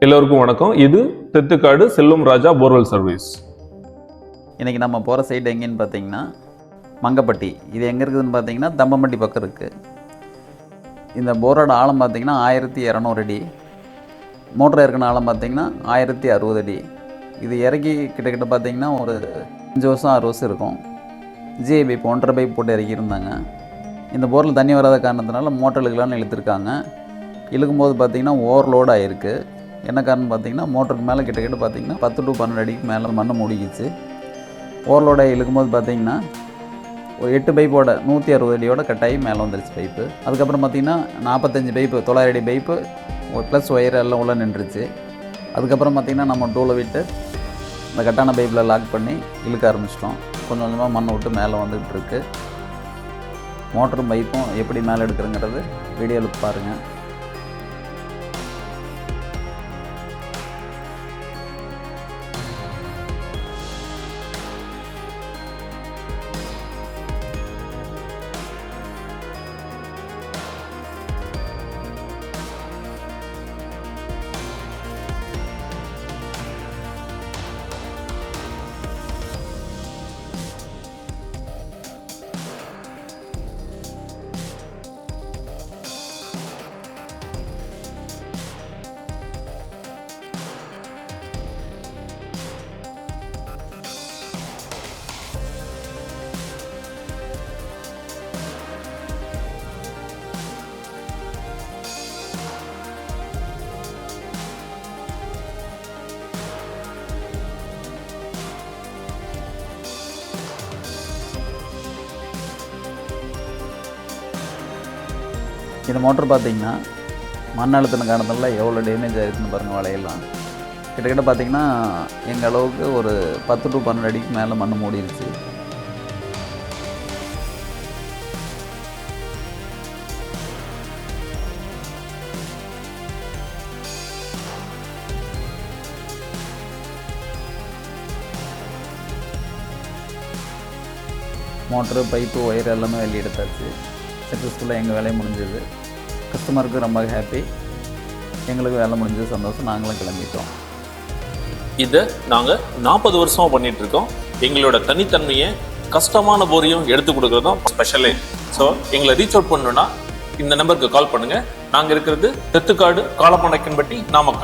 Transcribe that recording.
எல்லோருக்கும் வணக்கம். இது தெத்துக்காடு செல்லும் ராஜா போர்வெல் சர்வீஸ். இன்றைக்கி நம்ம போகிற சைடு எங்கேன்னு பார்த்தீங்கன்னா மங்கப்பட்டி. இது எங்கே இருக்குதுன்னு பார்த்தீங்கன்னா தம்பம்பட்டி பக்கம் இருக்குது. இந்த போரோட ஆழம் பார்த்தீங்கன்னா 1200 அடி. மோட்டர் இறக்குன ஆழம் பார்த்தீங்கன்னா 1060 அடி. இது இறக்கி கிட்டத்தட்ட பார்த்தீங்கன்னா ஒரு 5 வருஷம் 6 வருஷம் இருக்கும். ஜிஐ பைப் 1.5 பைப் போட்டு இறக்கியிருந்தாங்க. இந்த போரில் தண்ணி வராத காரணத்தினால மோட்டர் இழுக்கலான்னு இழுத்துருக்காங்க. இழுக்கும்போது பார்த்தீங்கன்னா ஓவர்லோட் ஆகிருக்கு. என்ன காரணம் பார்த்தீங்கன்னா மோட்டருக்கு மேலே கிட்டத்தட்ட பார்த்தீங்கன்னா 10 to 12 அடிக்கு மேலே மண் மூடிக்கிச்சு. ஓவர்லோடாக இழுக்கும்போது பார்த்தீங்கன்னா ஒரு 8 பைப்போட 160 அடியோட கட்டாயி மேலே வந்துருச்சு பைப்பு. அதுக்கப்புறம் பார்த்தீங்கன்னா 45 பைப்பு 900 அடி பைப்பு ப்ளஸ் ஒயர் எல்லாம் உள்ளே நின்றுச்சு. அதுக்கப்புறம் பார்த்தீங்கன்னா நம்ம டூலை விட்டு இந்த கட்டான பைப்பில் லாக் பண்ணி இழுக்க ஆரம்பிச்சிட்டோம். கொஞ்சம் கொஞ்சமாக மண்ணை விட்டு மேலே வந்துக்கிட்டு இருக்கு. மோட்டரும் பைப்பும் எப்படி மேலே எடுக்கிறங்கிறது வீடியோவில் பாருங்கள். இந்த மோட்டர் பார்த்திங்கன்னா மண் அழுத்தின காரணத்தில் எவ்வளோ டேமேஜ் ஆகிருக்குன்னு பாருங்கள். வலையெல்லாம் கிட்டத்தட்ட பார்த்திங்கன்னா எங்கள் அளவுக்கு ஒரு 10 to 12 அடிக்கு மேலே மண் மூடிடுச்சு. மோட்ரு பைப்பு ஒயர் எல்லாமே வெளியே எடுத்தாச்சு. சக்ஸஸ்ஃபுல்லாக எங்கள் வேலையை முடிஞ்சது. கஸ்டமருக்கு ரொம்ப ஹாப்பி, எங்களுக்கு வேலை முடிஞ்சது சந்தோஷம். நாங்களும் கிளம்பிட்டோம். இதை நாங்கள் 40 வருஷமாக பண்ணிகிட்ருக்கோம். எங்களோட தனித்தன்மையை கஷ்டமான போரையும் எடுத்து கொடுக்குறதும் ஸ்பெஷலே. ஸோ எங்களை ரீச் அவுட் பண்ணணுன்னா இந்த நம்பருக்கு கால் பண்ணுங்கள். நாங்கள் இருக்கிறது தெத்துக்காடு காலப்பணக்கன்பட்டி, நாமக்கல்.